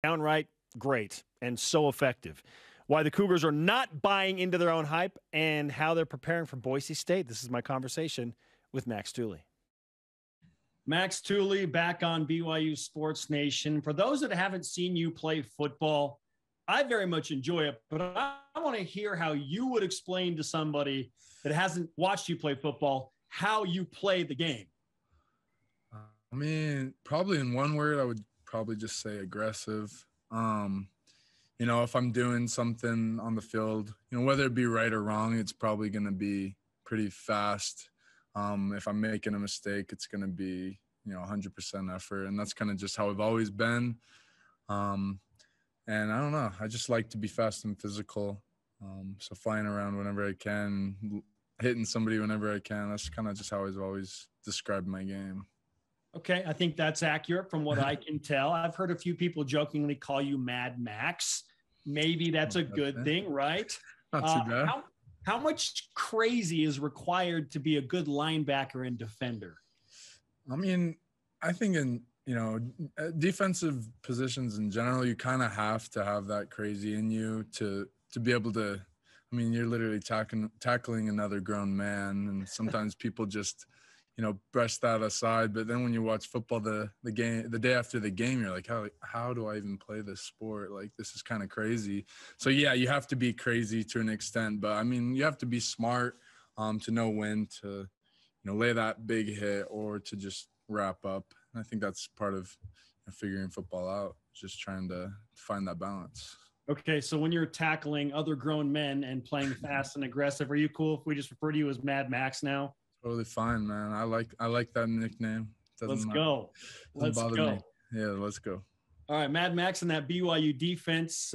downright great and so effective. Why the Cougars are not buying into their own hype and how they're preparing for Boise State. This is my conversation with Max Tooley. Max Tooley back on BYU Sports Nation. For those that haven't seen you play football, I very much enjoy it, but I want to hear how you would explain to somebody that hasn't watched you play football how you play the game. I mean, probably in one word, I would probably just say aggressive. If I'm doing something on the field, whether it be right or wrong, it's probably going to be pretty fast. If I'm making a mistake, it's going to be, 100% effort. And that's kind of just how I've always been. And I don't know, I just like to be fast and physical. So flying around whenever I can, hitting somebody whenever I can, that's kind of just how I've always described my game. Okay, I think that's accurate from what I can tell. I've heard a few people jokingly call you Mad Max. Maybe that's a good thing, right? Not too bad. How much crazy is required to be a good linebacker and defender? I mean, I think in, defensive positions in general, you kind of have to have that crazy in you to be able to, you're literally tackling another grown man. And sometimes people just – brush that aside. But then when you watch football, the day after the game, you're like, how do I even play this sport? Like, this is kind of crazy. So yeah, you have to be crazy to an extent, but you have to be smart to know when to, lay that big hit or to just wrap up. And I think that's part of figuring football out, just trying to find that balance. Okay, so when you're tackling other grown men and playing fast and aggressive, are you cool if we just refer to you as Mad Max now? Totally fine, man. I like that nickname. Let's go. Let's go. Yeah, let's go. All right, Mad Max and that BYU defense,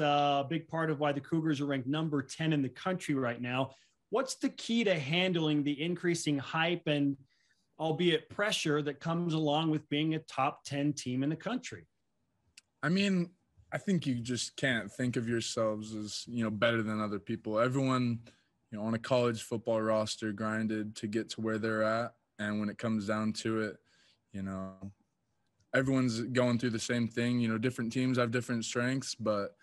big part of why the Cougars are ranked number 10 in the country right now. What's the key to handling the increasing hype and albeit pressure that comes along with being a top 10 team in the country? I think you just can't think of yourselves as, better than other people. Everyone – on a college football roster grinded to get to where they're at. And when it comes down to it, everyone's going through the same thing. Different teams have different strengths, but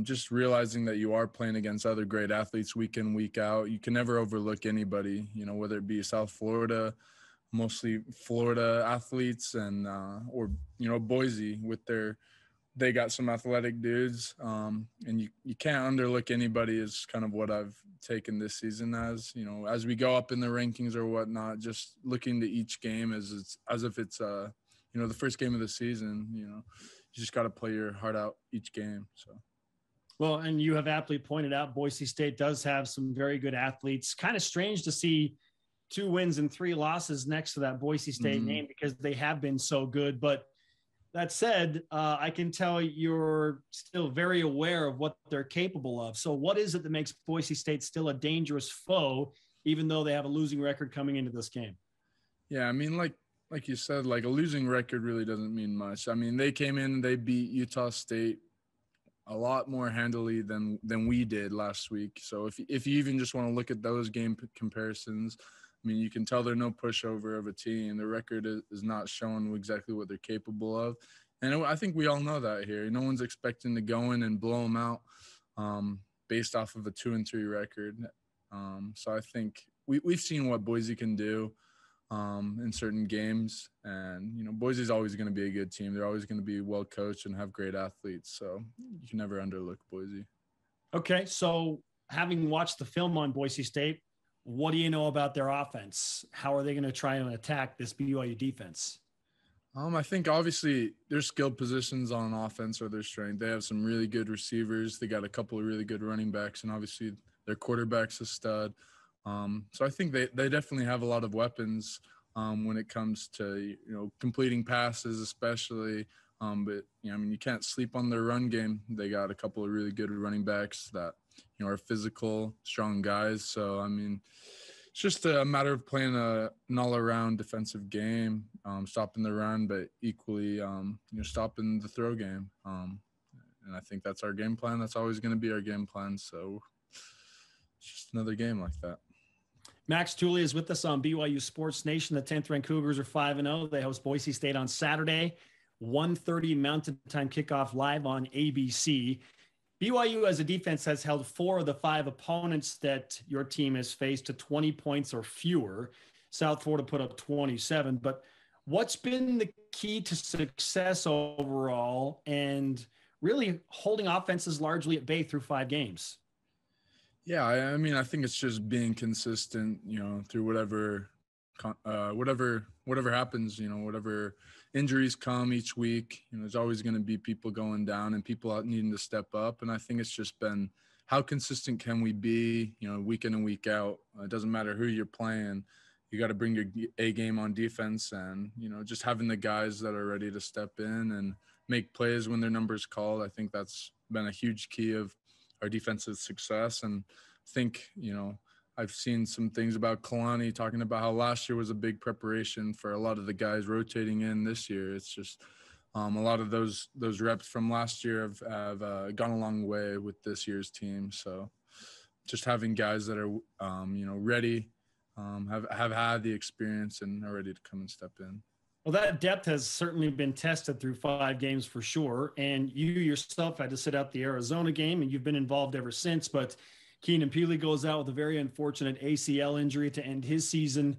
just realizing that you are playing against other great athletes week in, week out. You can never overlook anybody, whether it be South Florida, mostly Florida athletes and or Boise with they got some athletic dudes, and you can't underlook anybody is kind of what I've taken this season as, as we go up in the rankings or whatnot, just looking to each game as if it's, the first game of the season. You just got to play your heart out each game. So. Well, and you have aptly pointed out Boise State does have some very good athletes. Kind of strange to see 2 wins and 3 losses next to that Boise State name because they have been so good. But that said, I can tell you're still very aware of what they're capable of. So what is it that makes Boise State still a dangerous foe, even though they have a losing record coming into this game? Yeah, like you said, like a losing record really doesn't mean much. They came in and they beat Utah State a lot more handily than we did last week. So if you even just want to look at those game comparisons, you can tell they're no pushover of a team. The record is not showing exactly what they're capable of. And I think we all know that here. No one's expecting to go in and blow them out based off of a 2-3 record. So I think we've seen what Boise can do in certain games. And, Boise's always going to be a good team. They're always going to be well coached and have great athletes. So you can never underlook Boise. Okay, so having watched the film on Boise State, what do you know about their offense? How are they going to try and attack this BYU defense? I think obviously their skilled positions on offense are their strength. They have some really good receivers. They got a couple of really good running backs, and obviously their quarterback's a stud. So I think they definitely have a lot of weapons when it comes to completing passes, especially. But you can't sleep on their run game. They got a couple of really good running backs that are physical, strong guys. So it's just a matter of playing an all-around defensive game, stopping the run, but equally stopping the throw game. And I think that's our game plan. That's always going to be our game plan. So it's just another game like that. Max Tooley is with us on BYU Sports Nation. The 10th ranked Cougars are 5-0. They host Boise State on Saturday. 1:30 Mountain Time kickoff live on ABC. BYU as a defense has held 4 of the 5 opponents that your team has faced to 20 points or fewer. South Florida put up 27. But what's been the key to success overall and really holding offenses largely at bay through 5 games? Yeah, I mean, I think it's just being consistent, through whatever happens, whatever injuries come each week, there's always going to be people going down and people out needing to step up. And I think it's just been how consistent can we be, week in and week out. It doesn't matter who you're playing. You got to bring your A game on defense and, just having the guys that are ready to step in and make plays when their number's called. I think that's been a huge key of our defensive success. And I think, I've seen some things about Kalani talking about how last year was a big preparation for a lot of the guys rotating in this year. It's just a lot of those reps from last year have gone a long way with this year's team. So just having guys that are, ready, have had the experience and are ready to come and step in. Well, that depth has certainly been tested through 5 games for sure. And you yourself had to sit out the Arizona game, and you've been involved ever since. But Keenan Pili goes out with a very unfortunate ACL injury to end his season.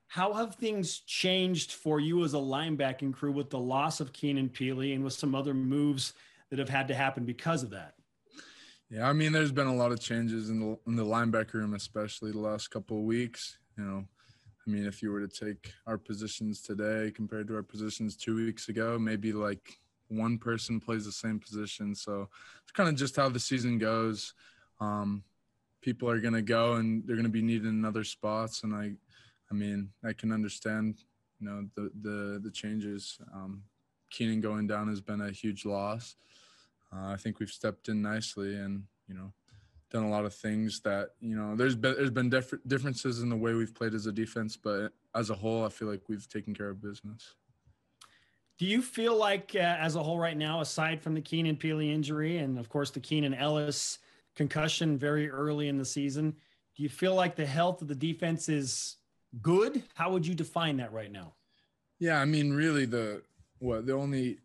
How have things changed for you as a linebacking crew with the loss of Keenan Pili and with some other moves that have had to happen because of that? Yeah, I mean, there's been a lot of changes in the linebacker room, especially the last couple of weeks. I mean, if you were to take our positions today compared to our positions 2 weeks ago, maybe like one person plays the same position. So it's kind of just how the season goes. People are going to go and they're going to be needing in other spots. And I mean, I can understand, the changes. Keenan going down has been a huge loss. I think we've stepped in nicely and, done a lot of things that, there's been differences in the way we've played as a defense, but as a whole, I feel like we've taken care of business. Do you feel like as a whole right now, aside from the Keenan Pili injury and of course the Keenan Ellis concussion very early in the season, do you feel like the health of the defense is good? How would you define that right now? Yeah, I mean, really the only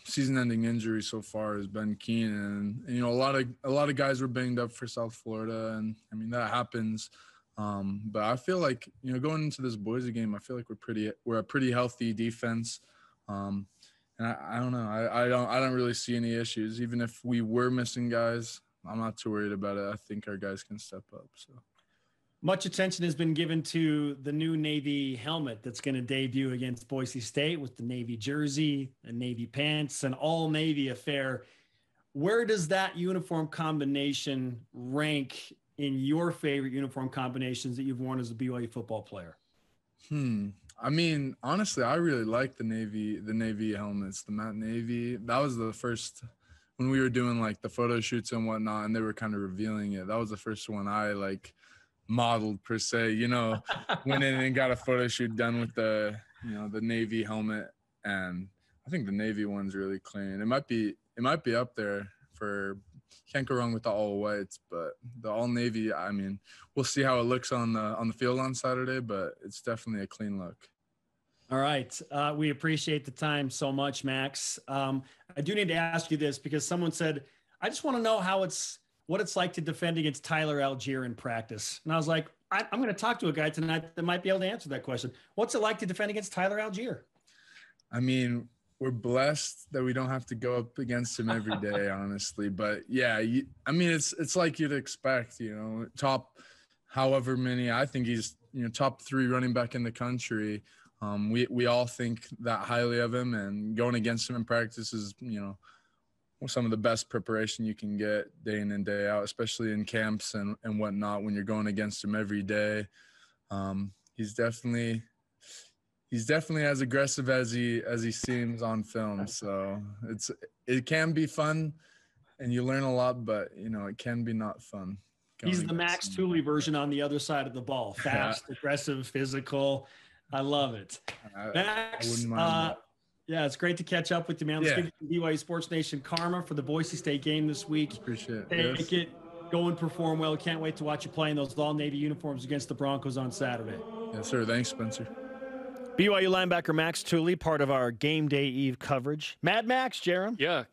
season-ending injury so far has been Keenan. And, a lot of guys were banged up for South Florida, and I mean that happens. But I feel like going into this Boise game, I feel like we're a pretty healthy defense. And I don't know, I don't really see any issues. Even if we were missing guys, I'm not too worried about it. I think our guys can step up. So. Much attention has been given to the new Navy helmet that's going to debut against Boise State with the Navy jersey and Navy pants, an all Navy affair. Where does that uniform combination rank in your favorite uniform combinations that you've worn as a BYU football player? I mean, honestly, I really like the Navy helmets, the matte Navy. That was the first when we were doing like the photo shoots and whatnot, and they were kind of revealing it. That was the first one I modeled per se, went in and got a photo shoot done with the Navy helmet. And I think the Navy one's really clean. It might be up there for, can't go wrong with the all whites, but the all Navy, I mean, we'll see how it looks on the field on Saturday, but it's definitely a clean look. All right. We appreciate the time so much, Max. I do need to ask you this because someone said, I just want to know what it's like to defend against Tyler Algiere in practice. And I was like, I'm going to talk to a guy tonight that might be able to answer that question. What's it like to defend against Tyler Algiere? I mean, we're blessed that we don't have to go up against him every day, honestly. But yeah, it's like you'd expect, top however many, I think he's, top 3 running back in the country. We all think that highly of him, and going against him in practice is, some of the best preparation you can get day in and day out, especially in camps and whatnot when you're going against him every day. He's definitely as aggressive as he seems on film. So it can be fun and you learn a lot, but it can be not fun. He's the Max Tooley version on the other side of the ball. Fast, aggressive, physical. I love it. Max, I wouldn't mind that. Yeah, it's great to catch up with you, man. Let's give you BYU Sports Nation karma for the Boise State game this week. Appreciate it. Take it, go and perform well. Can't wait to watch you play in those all Navy uniforms against the Broncos on Saturday. Yes, sir. Thanks, Spencer. BYU linebacker Max Tooley, part of our game day eve coverage. Mad Max, Jerem. Yeah.